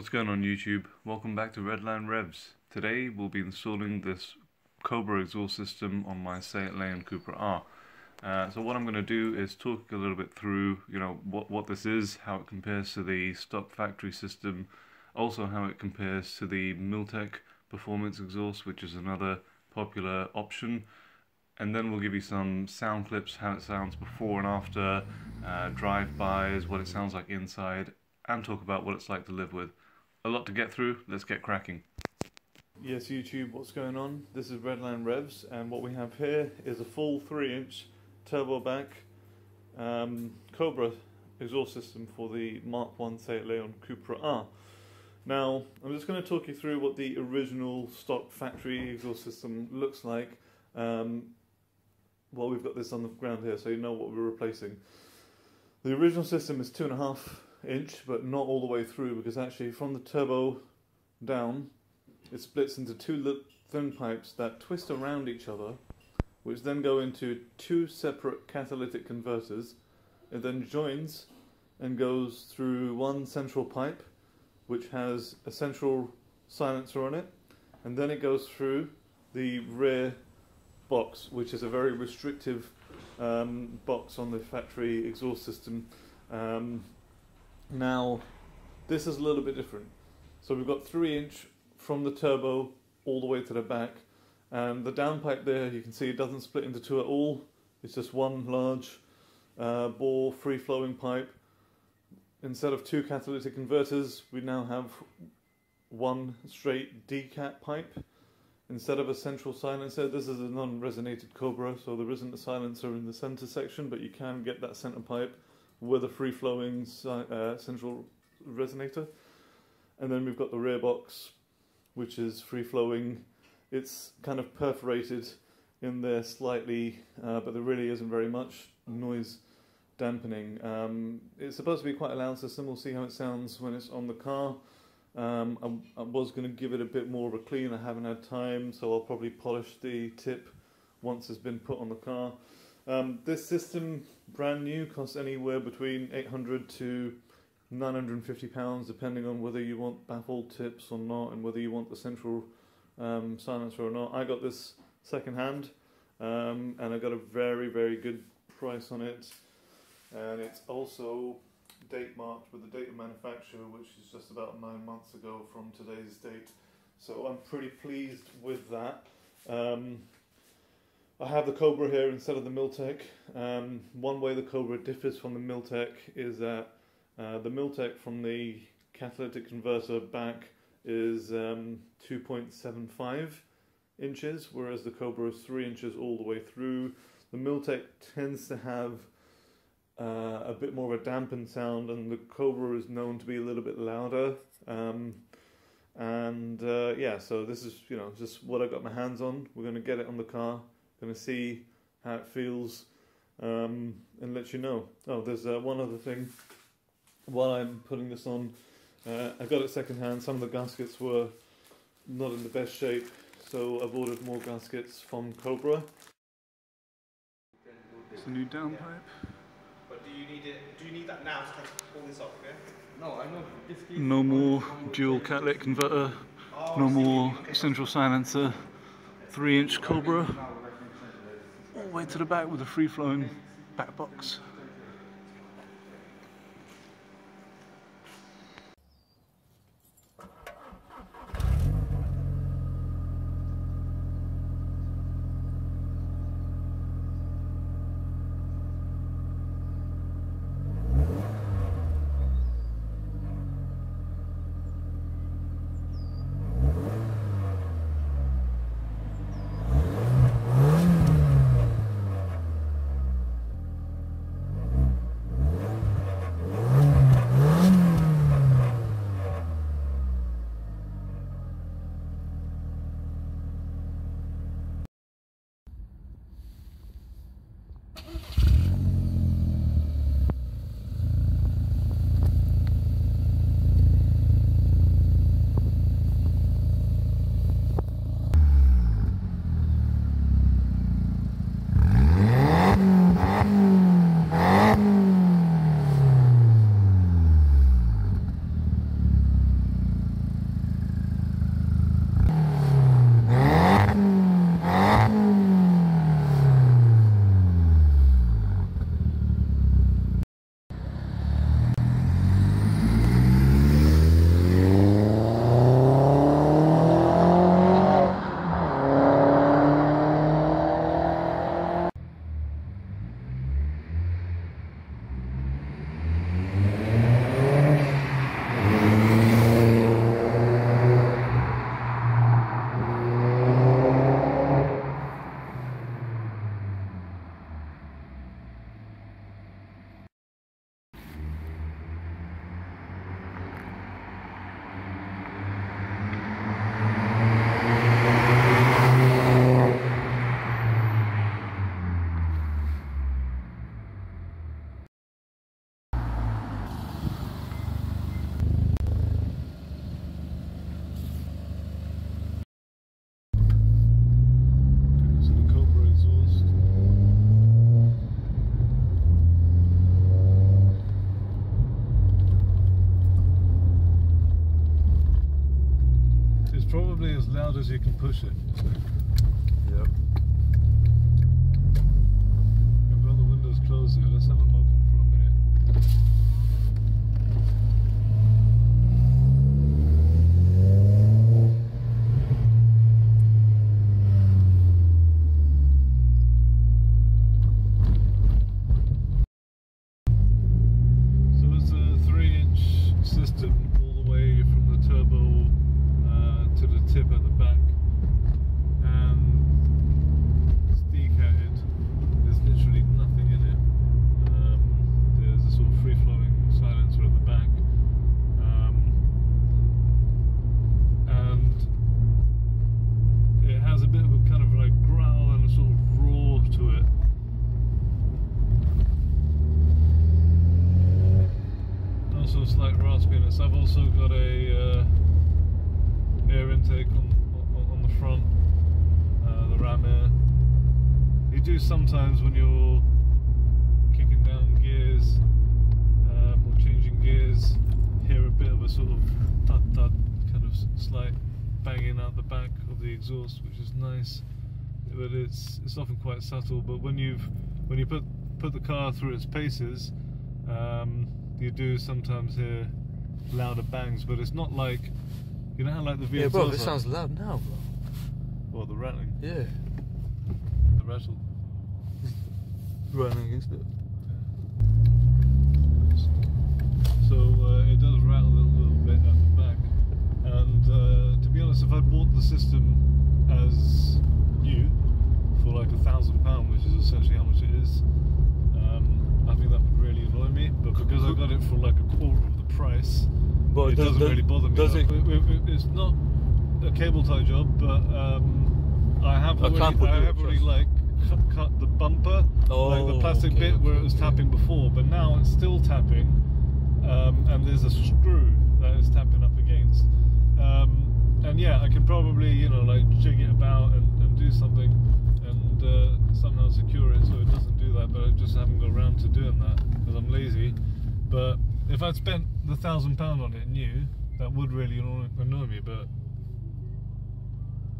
What's going on YouTube? Welcome back to Redline Revs. Today we'll be installing this Cobra exhaust system on my Seat Leon Cupra R. So what I'm going to do is talk a little bit through, what this is, how it compares to the stock factory system, also how it compares to the Milltek performance exhaust, which is another popular option, and then we'll give you some sound clips, how it sounds before and after, drive-bys, what it sounds like inside, and talk about what it's like to live with. A lot to get through, let's get cracking. Yes, YouTube, what's going on? This is Redline Revs, and what we have here is a full 3-inch turbo back Cobra exhaust system for the Mark 1 Seat Leon Cupra R. Now, I'm just going to talk you through what the original stock factory exhaust system looks like. Well, we've got this on the ground here, so you know what we're replacing. The original system is 2.5 inch, but not all the way through, because actually from the turbo down, it splits into two thin pipes that twist around each other, which then go into two separate catalytic converters. It then joins and goes through one central pipe, which has a central silencer on it, and then it goes through the rear box, which is a very restrictive box on the factory exhaust system. Now, this is a little bit different. So we've got 3-inch from the turbo all the way to the back, and the downpipe there, you can see it doesn't split into two at all. It's just one large bore free-flowing pipe. Instead of two catalytic converters, we now have one straight decat pipe. Instead of a central silencer, this is a non-resonated Cobra, so there isn't a silencer in the center section, but you can get that center pipe with a free-flowing central resonator. And then we've got the rear box, which is free-flowing. It's kind of perforated in there slightly, but there really isn't very much noise dampening. It's supposed to be quite a loud system. We'll see how it sounds when it's on the car. I was going to give it a bit more of a clean. I haven't had time, so I'll probably polish the tip once it's been put on the car. This system, brand new, costs anywhere between 800 to 950 pounds, depending on whether you want baffled tips or not, and whether you want the central silencer or not. I got this second hand, and I got a very, very good price on it, and it's also date marked with the date of manufacture, which is just about 9 months ago from today's date. So I'm pretty pleased with that. I have the Cobra here instead of the Milltek. One way the Cobra differs from the Milltek is that the Milltek from the catalytic converter back is 2.75 inches, whereas the Cobra is 3 inches all the way through. The Milltek tends to have a bit more of a dampened sound, and the Cobra is known to be a little bit louder. Yeah, so this is just what I got my hands on. We're going to get it on the car, going to see how it feels, and let you know. Oh, there's one other thing. While I'm putting this on, I got it second hand. Some of the gaskets were not in the best shape, so I've ordered more gaskets from Cobra. It's a new downpipe. But do you need that now to pull this off, yeah? No, I know. No more dual catalytic converter, no more central silencer, 3-inch Cobra, all the way to the back with a free-flowing back box. as you can push it. So. Yep. I've got the windows closed here. Let's have them open for a minute. So it's a 3-inch system all the way from the turbo to the tip at the back, and it's decated. There's literally nothing in it. There's a sort of free-flowing silencer at the back, and it has a bit of a kind of like growl and a sort of roar to it. Also a slight raspiness. I've also got a air intake on the front, the ram air. You do sometimes when you're kicking down gears or changing gears, hear a bit of a sort of thud kind of slight banging out the back of the exhaust, which is nice, but it's often quite subtle. But when you put the car through its paces, you do sometimes hear louder bangs, but it's not like, you know how like the VMs. Yeah, bro, this sounds loud now, bro. What, the rattling? Yeah. The rattle. Running against it. So it does rattle a little bit at the back, and to be honest, if I bought the system as new for like £1,000, which is essentially how much it is, I think that would really annoy me. But because I got it for like a quarter of the price, But it doesn't really bother me. Does it? It's not a cable tie job, but I have already like cut the bumper, like the plastic bit where it was tapping before, but now it's still tapping, and there's a screw that is tapping up against, and yeah, I can probably, you know, like jig it about and do something and somehow secure it so it doesn't do that, but I just haven't got around to doing that because I'm lazy. But if I'd spent the £1,000 on it new, that would really annoy me, but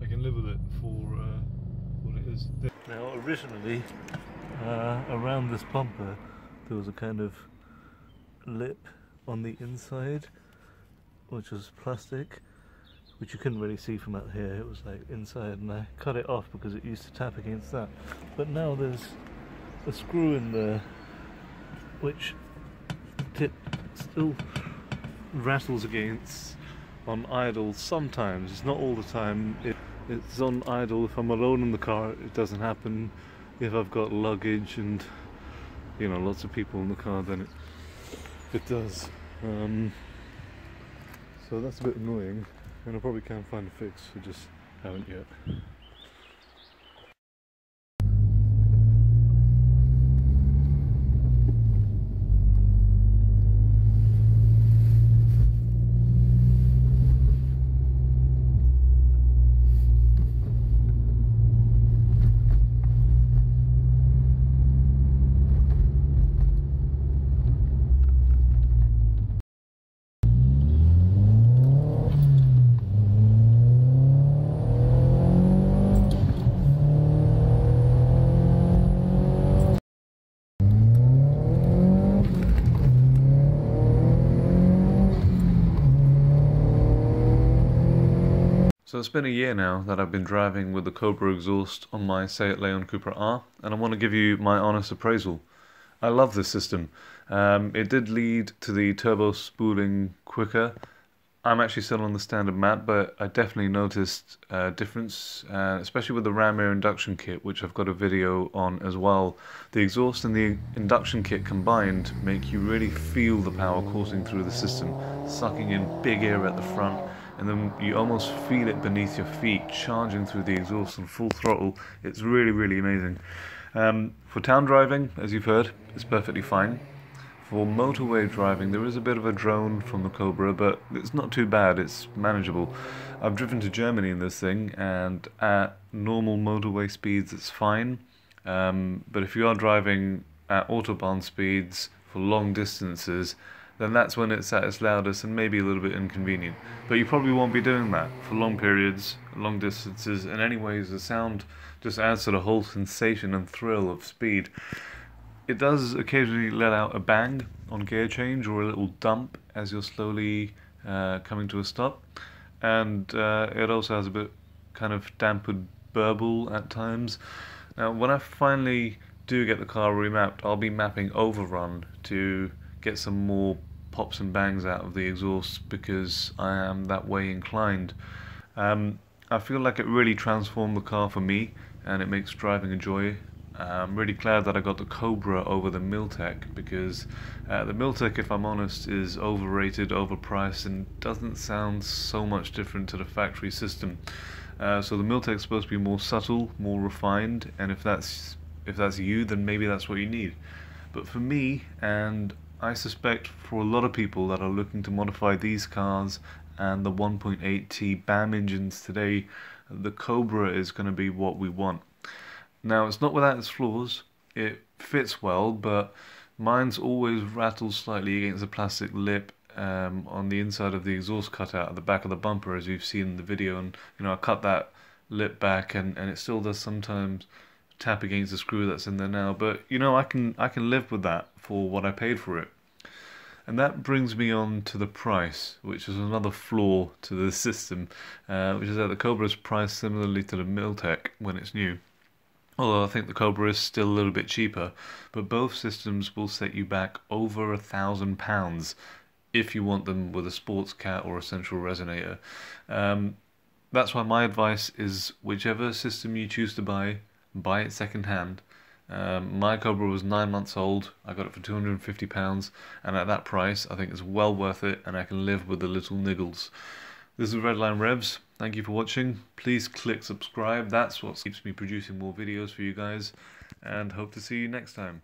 I can live with it for what it is. Now originally, around this bumper there was a kind of lip on the inside which was plastic, which you couldn't really see from out here. It was like inside, and I cut it off because it used to tap against that. But now there's a screw in there which tip still rattles against on idle sometimes. It's not all the time. It's on idle. If I'm alone in the car, it doesn't happen. If I've got luggage and, you know, lots of people in the car, then it does. So that's a bit annoying, and I probably can find a fix. I just haven't yet. So it's been a year now that I've been driving with the Cobra exhaust on my Seat Leon Cupra R, and I want to give you my honest appraisal. I love this system. It did lead to the turbo spooling quicker. I'm actually still on the standard mat, but I definitely noticed a difference, especially with the ram air induction kit, which I've got a video on as well. The exhaust and the induction kit combined make you really feel the power coursing through the system, sucking in big air at the front, and then you almost feel it beneath your feet, charging through the exhaust on full throttle. It's really, really amazing. For town driving, as you've heard, it's perfectly fine. For motorway driving, there is a bit of a drone from the Cobra, but it's not too bad, it's manageable. I've driven to Germany in this thing, and at normal motorway speeds it's fine. But if you are driving at autobahn speeds for long distances, then that's when it's at its loudest and maybe a little bit inconvenient. But you probably won't be doing that for long periods, long distances, and anyways the sound just adds to the whole sensation and thrill of speed. It does occasionally let out a bang on gear change or a little dump as you're slowly coming to a stop, and it also has a bit kind of dampened burble at times. Now when I finally do get the car remapped, I'll be mapping overrun to get some more pops and bangs out of the exhaust because I am that way inclined. I feel like it really transformed the car for me and it makes driving a joy. I'm really glad that I got the Cobra over the Milltek because the Milltek, if I'm honest, is overrated, overpriced, and doesn't sound so much different to the factory system. So the Milltek's supposed to be more subtle, more refined, and if that's you, then maybe that's what you need. But for me, and I suspect for a lot of people that are looking to modify these cars and the 1.8T BAM engines today, the Cobra is going to be what we want. Now, it's not without its flaws. It fits well, but mine's always rattles slightly against the plastic lip on the inside of the exhaust cutout at the back of the bumper, as you've seen in the video. And I cut that lip back, and it still does sometimes tap against the screw that's in there now. But I can live with that for what I paid for it. And that brings me on to the price, which is another flaw to the system, which is that the Cobra is priced similarly to the Milltek when it's new. Although I think the Cobra is still a little bit cheaper, but both systems will set you back over £1,000 if you want them with a sports cat or a central resonator. That's why my advice is whichever system you choose to buy it second hand. My Cobra was 9 months old. I got it for £250, and at that price I think it's well worth it, and I can live with the little niggles. This is Redline Revs. Thank you for watching. Please click subscribe. That's what keeps me producing more videos for you guys, and hope to see you next time.